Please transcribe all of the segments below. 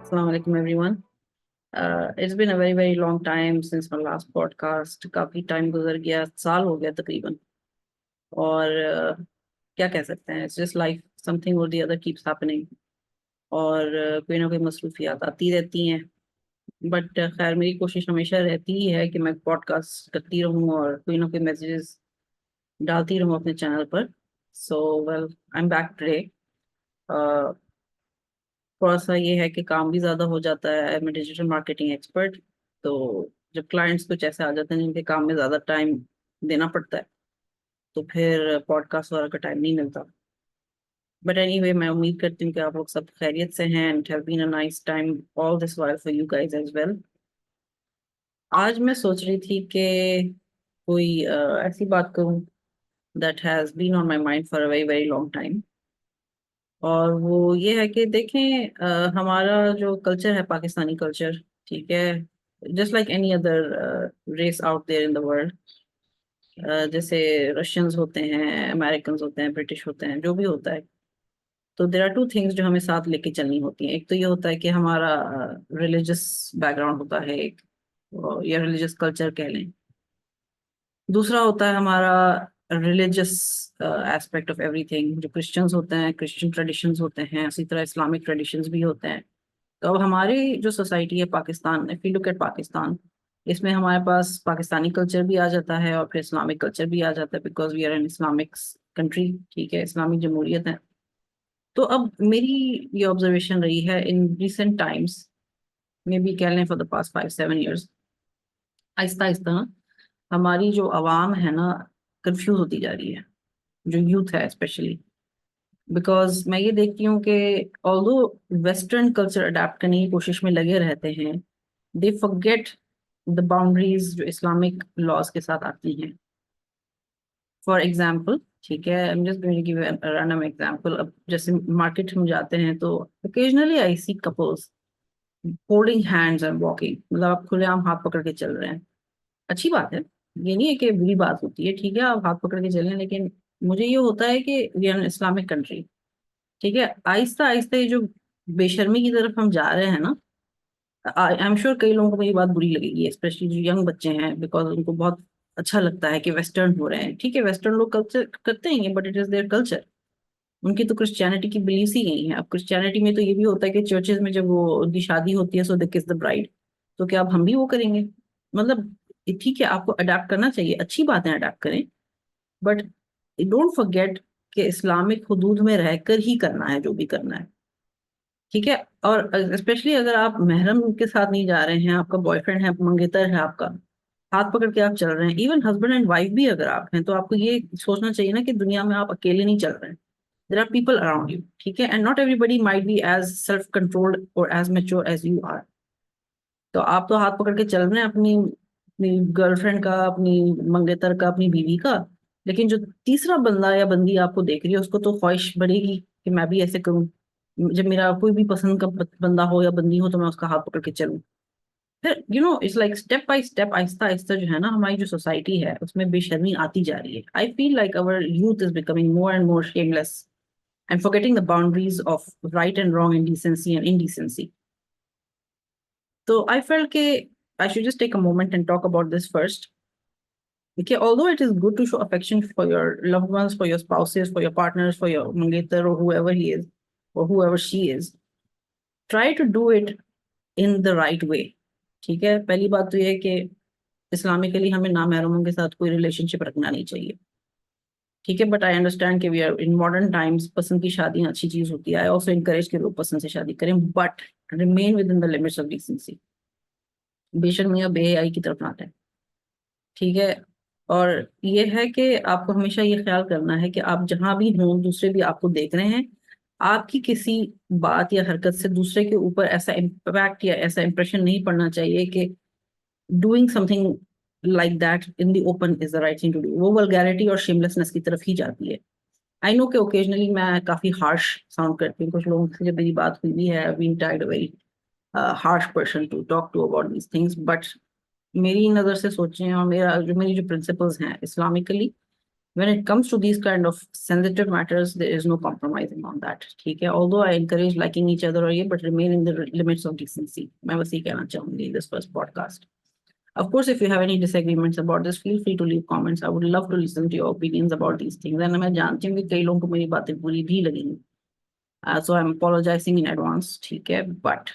Assalamu alaikum everyone. It's been a very long time since my last podcast. काफी time गुजर गया, साल हो गया तकरीबन. और क्या कह सकते हैं, it's just like something or the other keeps happening. और कोई ना कोई मसरूफियात आती रहती हैं. बट खैर मेरी कोशिश हमेशा रहती ही है कि मैं पॉडकास्ट करती रहूं और कोई ना कोई मैसेजेस डालती रहूं अपने चैनल पर. So well, I am back today. थोड़ा सा ये है कि काम भी ज़्यादा हो जाता है. I M digital marketing expert. तो जब क्लाइंट्स कुछ ऐसे आ जाते हैं जिनके काम में ज़्यादा टाइम देना पड़ता है, तो फिर पॉडकास्ट वगैरह का टाइम नहीं मिलता. बट एनीवे, मैं उम्मीद करती हूँ कि आप लोग सब खैरियत से हैं and have been a nice time all this while for you guys as well. आज मैं सोच रही थी कि कोई ऐसी बात करूँ that has been on my mind for a very long time. और वो ये है कि देखें, हमारा जो कल्चर है, पाकिस्तानी कल्चर, ठीक है, just like any other race out there in the world. जैसे रशियंस होते हैं, अमेरिकन होते हैं, ब्रिटिश होते हैं, जो भी होता है. तो देर आर टू थिंग्स जो हमें साथ लेके चलनी होती हैं. एक तो ये होता है कि हमारा रिलीजियस बैकग्राउंड होता है एक, या रिलीजियस कल्चर कह लें. दूसरा होता है हमारा रिलीजियस एस्पेक्ट ऑफ एवरीथिंग. जो क्रिश्चियंस होते हैं, क्रिश्चियन ट्रेडिशंस होते हैं, इसी तरह इस्लामिक ट्रेडिशंस भी होते हैं. तो अब हमारी जो सोसाइटी है Pakistan, if you look at Pakistan, इसमें हमारे पास पाकिस्तानी कल्चर भी आ जाता है और फिर इस्लामिक कल्चर भी आ जाता है, because we are an Islamic country, ठीक है, इस्लामिक जमहूरियत है. तो अब मेरी ये ऑब्जर्वेशन रही है in recent times, may be कह लें for the past 5-7 years, Aahista Aahista हमारी जो आवाम है ना, कंफ्यूज होती जा रही है, जो यूथ है स्पेशली. बिकॉज मैं ये देखती हूँ कि ऑल्दो वेस्टर्न कल्चर अडेप्ट करने की कोशिश में लगे रहते हैं, दे फॉरगेट द बाउंड्रीज जो इस्लामिक लॉज के साथ आती हैं. फॉर एग्जाम्पल, ठीक है, I am just going to give a random example. अब जैसे मार्केट में जाते हैं तो occasionally I see couples holding hands and walking, मतलब आप खुलेआम हाथ पकड़ के चल रहे हैं. अच्छी बात है, ये नहीं है कि बुरी बात होती है, ठीक है, आप हाथ पकड़ के चलें, लेकिन मुझे ये होता है कि we are an Islamic country, ठीक है. आहिस्ता आहिस्ता ये जो बेशर्मी की तरफ हम जा रहे हैं ना, आई एम श्योर कई लोगों को मेरी बात बुरी लगेगी, स्पेशली जो यंग बच्चे हैं, बिकॉज उनको बहुत अच्छा लगता है कि वेस्टर्न हो रहे हैं. ठीक है, वेस्टर्न लोग कल्चर करते हैं, but it is their culture. उनकी तो क्रिश्चियनिटी की बिलीफ ही नहीं है. अब क्रिश्चियनिटी में तो ये भी होता है कि चर्चेज में जब वो उनकी शादी होती है, सो दे किस द ब्राइड. तो क्या अब हम भी वो करेंगे? मतलब ठीक है, आपको अडेप्ट करना चाहिए, अच्छी बात है, अडेप्ट करें, बट डोंट फॉरगेट कि इस्लामिक हदूद में रहकर ही करना है जो भी करना है, ठीक है. और स्पेशली अगर आप महरम के साथ नहीं जा रहे हैं, आपका बॉयफ्रेंड है, मंगेतर है आपका, हाथ पकड़ के आप चल रहे हैं, इवन हस्बैंड एंड वाइफ भी अगर आप हैं, तो आपको ये सोचना चाहिए ना कि दुनिया में आप अकेले नहीं चल रहे हैं. There are people around you, ठीक है, and not everybody might be as self controlled और as mature as you are. तो आप तो हाथ पकड़ के चल रहे हैं अपनी अपनी गर्लफ्रेंड का, अपनी मंगेतर का, अपनी बीवी का, लेकिन जो तीसरा बंदा या बंदी आपको देख रही है, उसको तो ख्वाहिश बढ़ेगी कि मैं भी ऐसे करूं. जब मेरा कोई भी पसंद का बंदा हो या बंदी हो, तो मैं उसका हाथ पकड़ के चलूं. फिर it's like step by step, Aahista Aahista जो है ना, हमारी जो सोसाइटी है उसमें बेशर्मी आती जा रही है. I feel like our youth is becoming more and more shameless and forgetting the boundaries of right and wrong and decency and indecency. So I felt that I should just take a moment and talk about this first. Okay, although it is good to show affection for your loved ones, for your spouses, for your partners, for your mangetar or whoever he is or whoever she is, try to do it in the right way. ठीक है, पहली बात तो ये है कि Islamically हमें नामहरमों के साथ कोई रिलेशनशिप रखना नहीं चाहिए, ठीक है. बट आई अंडरस्टैंड कि we are in modern times, पसंद की शादियां अच्छी चीज होती है. आई ऑल्सो इनकरेज के लोग पसंद से शादी करें, but remain within the limits of decency. बेशर्मी या बेहयाई की तरफ ना जाए, ठीक है. और ये है कि आपको हमेशा ये ख्याल करना है कि आप जहां भी हों, दूसरे भी आपको देख रहे हैं. आपकी किसी बात या हरकत से दूसरे के ऊपर ऐसा इम्पैक्ट या ऐसा इंप्रेशन नहीं पड़ना चाहिए कि doing something like that in the open is the right thing to do. वो वल्गैरिटी और शेमलेसनेस की तरफ ही जाती है. आई नो कि ओकेजनली मैं काफी हार्श साउंड करती हूँ, कुछ लोगों से जब मेरी बात हुई भी है, being tied very harsh person to talk to about these things, but मेरी नज़र से सोचें और मेरी जो प्रिंसिपल्स हैं Islamically, when it comes to these kind of sensitive matters, there is no compromising on that. ठीक है, although I encourage liking each other or ये, but remain in the limits of decency. मैं बस ये कहना चाहूंगी this first podcast. Of course, if you have any disagreements about this, feel free to leave comments. I would love to listen to your opinions about these things. And मैं जानती हूँ कि कई लोगों को मेरी बातें बुरी भी लगेंगी. So I'm apologizing in advance, ठीक है, but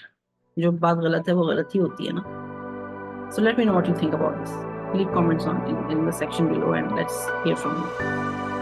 जो बात गलत है वो गलत ही होती है ना. So let me know what you think about this. Leave comments in the section below and let's hear from you.